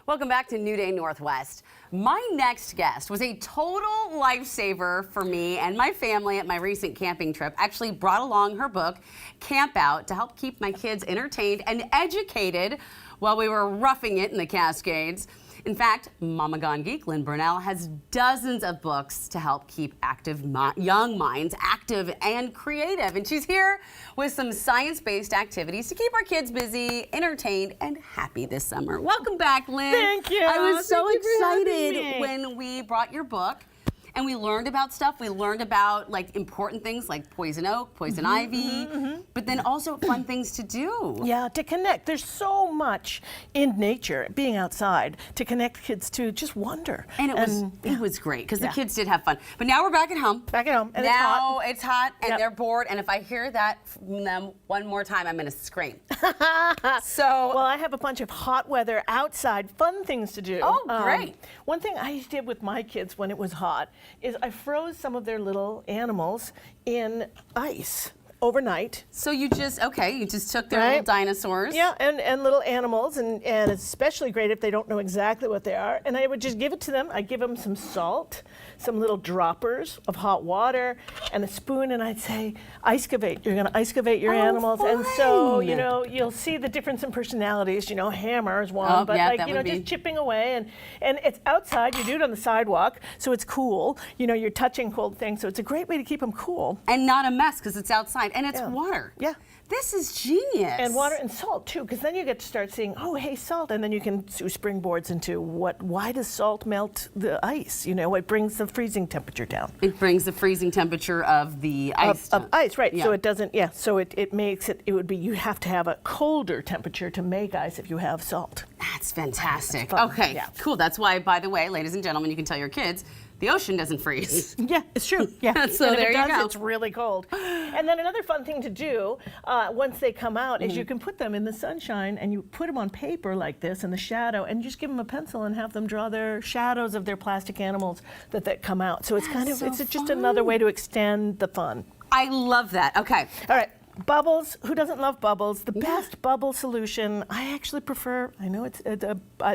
Welcome back to New Day Northwest. My next guest was a total lifesaver for me and my family at my recent camping trip. Actually brought along her book, Camp Out, to help keep my kids entertained and educated while we were roughing it in the Cascades. In fact, Mama Gone Geek, Lynn Brunelle, has dozens of books to help keep active young minds active and creative. And she's here with some science-based activities to keep our kids busy, entertained, and happy this summer. Welcome back, Lynn. Thank you. I was so Thank you for having excited me. when we brought your book. And we learned about stuff. We learned about like important things like poison oak, poison ivy, but then also fun things to do. Yeah, to connect. There's so much in nature, being outside, to connect kids to just wonder. And it was great because the Yeah. kids did have fun. But now we're back at home. Back at home, and now it's hot and Yep. they're bored. And if I hear that from them one more time, I'm gonna scream. So Well, I have a bunch of hot weather outside fun things to do. Oh, great. One thing I did with my kids when it was hot is I froze some of their little animals in ice overnight. so you just took their Right. little dinosaurs. Yeah, and little animals, and it's especially great if they don't know exactly what they are. And I would just give it to them. I'd give them some salt, some little droppers of hot water, and a spoon, and I'd say, excavate. You're going to excavate your Oh, animals. And so, fun. you know, you'll see the difference in personalities. You know, Hammer is one, Oh, but yeah, like, that you know, would be- just chipping away. And it's outside. You do it on the sidewalk, so it's cool. You know, you're touching cold things, so it's a great way to keep them cool. And not a mess because it's outside and it's Yeah. water. Yeah. This is genius. And water and salt too, because then you get to start seeing, oh, hey, salt, and then you can do springboards into why does salt melt the ice? You know, it brings the freezing temperature down. It brings the freezing temperature of the ice. Of ice, right? Yeah. So it doesn't. Yeah. So it makes it. It would be you have to have a colder temperature to make ice if you have salt. That's fantastic. That's fun, Okay, yeah. cool. That's why, by the way, ladies and gentlemen, you can tell your kids the ocean doesn't freeze. Yeah, it's true. Yeah. So and if there it you does, go. it's really cold. And then another fun thing to do once they come out is you can put them in the sunshine and you put them on paper like this in the shadow and just give them a pencil and have them draw their shadows of their plastic animals that come out. So it's kind of so it's just another way to extend the fun. I love that. Okay. All right. Bubbles. Who doesn't love bubbles? The best bubble solution, I actually prefer, I know it's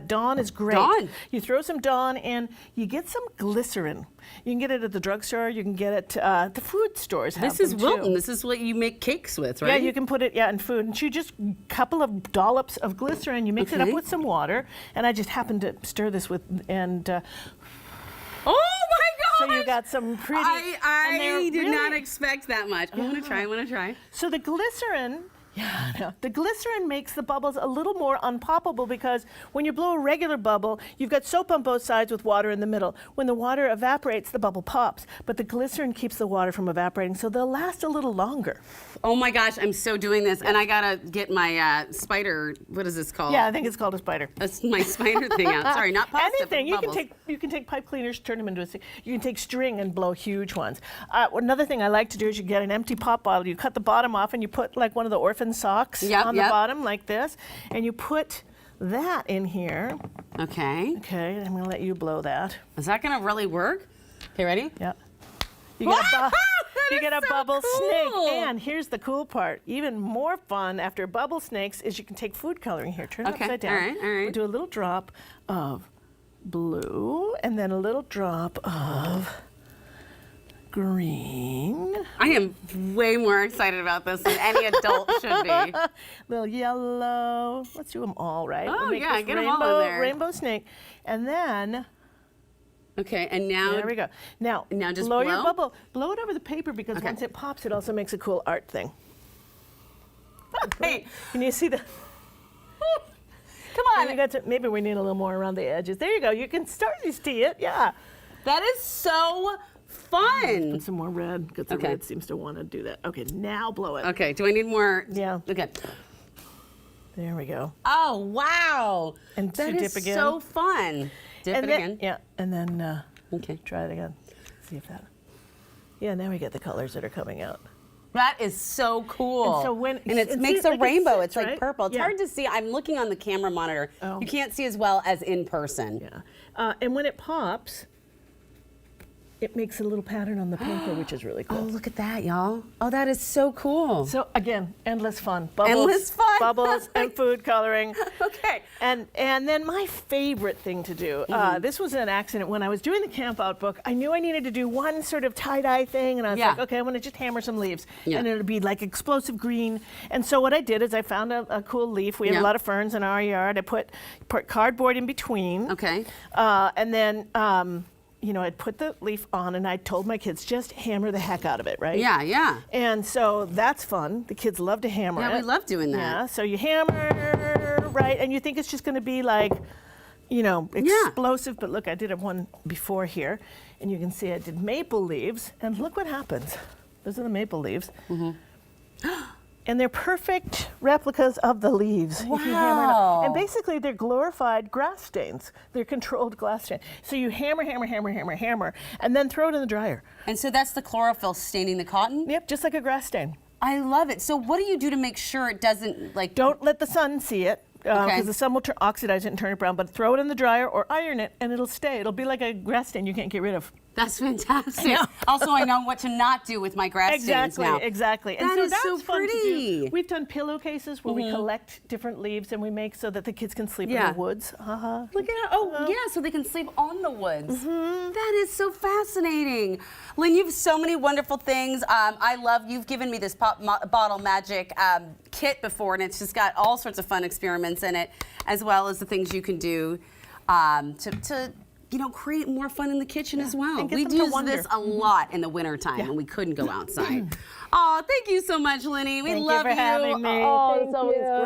Dawn is great. Dawn. You throw some Dawn and you get some glycerin. You can get it at the drugstore. You can get it at the food stores. This have is them, too. Wilton. This is what you make cakes with, right? Yeah, you can put it in food. And you just a couple of dollops of glycerin. You mix it up Okay. with some water. And I just happened to stir this with, and Oh my so gosh! you got some pretty. and I they're did not really- expect that much. I want to try. I want to try. So the glycerin, the glycerin makes the bubbles a little more unpoppable because when you blow a regular bubble, you've got soap on both sides with water in the middle. When the water evaporates, the bubble pops, but the glycerin keeps the water from evaporating, so they'll last a little longer. Oh my gosh, I'm so doing this, and I gotta get my spider. What is this called? Yeah, I think it's called a spider. That's my spider thing out. Sorry, not pasta. but Anything. bubbles. You can take pipe cleaners, turn them into a. You can take string and blow huge ones. Another thing I like to do is you get an empty pop bottle. You cut the bottom off and you put like one of the orphan socks Yep, on the yep. bottom like this, and you put that in here. Okay. Okay, I'm gonna let you blow that. Is that gonna really work? Okay, ready? Yeah. You get a, That you is get a so bubble cool. snake. And here's the cool part. Even more fun after bubble snakes is you can take food coloring here. Turn it Okay, upside down. all right, all right. We'll do a little drop of blue and then a little drop of green. I am way more excited about this than any adult should be. Little yellow. Let's do them all, right? Oh, We'll make yeah, this get 'em all in there. Rainbow snake. And then Okay, and now there we go. Now just blow your blow? bubble. Blow it over the paper because Okay. once it pops, it also makes a cool art thing. Hey, Can you see the? come And on. you got to, maybe we need a little more around the edges. There you go. You can start to see it. Yeah. That is so fun. Put some more red because the Okay. red seems to want to do that. Okay, now blow it. Okay, do I need more? Yeah. Okay. There we go. Oh, wow. And That so is dip again. so fun. Dip and it then, again. Yeah, and then Okay. try it again. See if that. Yeah, now we get the colors that are coming out. That is so cool. And so when- and it and makes see, a like it rainbow. sits, It's like right? purple. It's Yeah. hard to see. I'm looking on the camera monitor. Oh. You can't see as well as in person. Yeah. And when it pops, it makes a little pattern on the paper, which is really Oh, cool. look at that, y'all. Oh, that is so cool. So again, endless fun. Bubbles, Endless fun. bubbles and food coloring. Okay. And then my favorite thing to do, this was an accident. When I was doing the camp out book, I knew I needed to do one sort of tie-dye thing, and I was Yeah. like, okay, I'm going to just hammer some leaves. Yeah. And it would be like explosive green. And so what I did is I found a cool leaf. We have Yeah. a lot of ferns in our yard. I put cardboard in between. Okay. And then, you know, I'd put the leaf on, and I told my kids, just hammer the heck out of it, right? Yeah, yeah. And so that's fun. The kids love to hammer it. Yeah, we love doing that. Yeah, so you hammer, right? And you think it's just going to be like, you know, Yeah. explosive. But look, I did one before here, and you can see I did maple leaves, and look what happens. Those are the maple leaves. And they're perfect replicas of the leaves. If you hammer it up. Wow. And basically, they're glorified grass stains. They're controlled glass stains. So you hammer, hammer, hammer, hammer, hammer, and then throw it in the dryer. And so that's the chlorophyll staining the cotton? Yep, just like a grass stain. I love it. So what do you do to make sure it doesn't, like... Don't let the sun see it, because Okay. the sun will oxidize it and turn it brown. But throw it in the dryer or iron it, and it'll stay. It'll be like a grass stain you can't get rid of. That's fantastic. know. Also, I know what to not do with my grass stains now. Exactly. And That so is that's so fun to pretty. do. We've done pillowcases where we collect different leaves and we make so that the kids can sleep Yeah. in the woods. Look at how, yeah, so they can sleep on the woods. That is so fascinating. Lynn, you have so many wonderful things. I love, you've given me this bottle magic kit before, and it's just got all sorts of fun experiments in it, as well as the things you can do to you know, create more fun in the kitchen as well. And get We've them to used wonder. this a lot in the winter time when we couldn't go outside. Oh, thank you so much, Linny. We Thank you love for having me. Oh, Thank it's always you. great.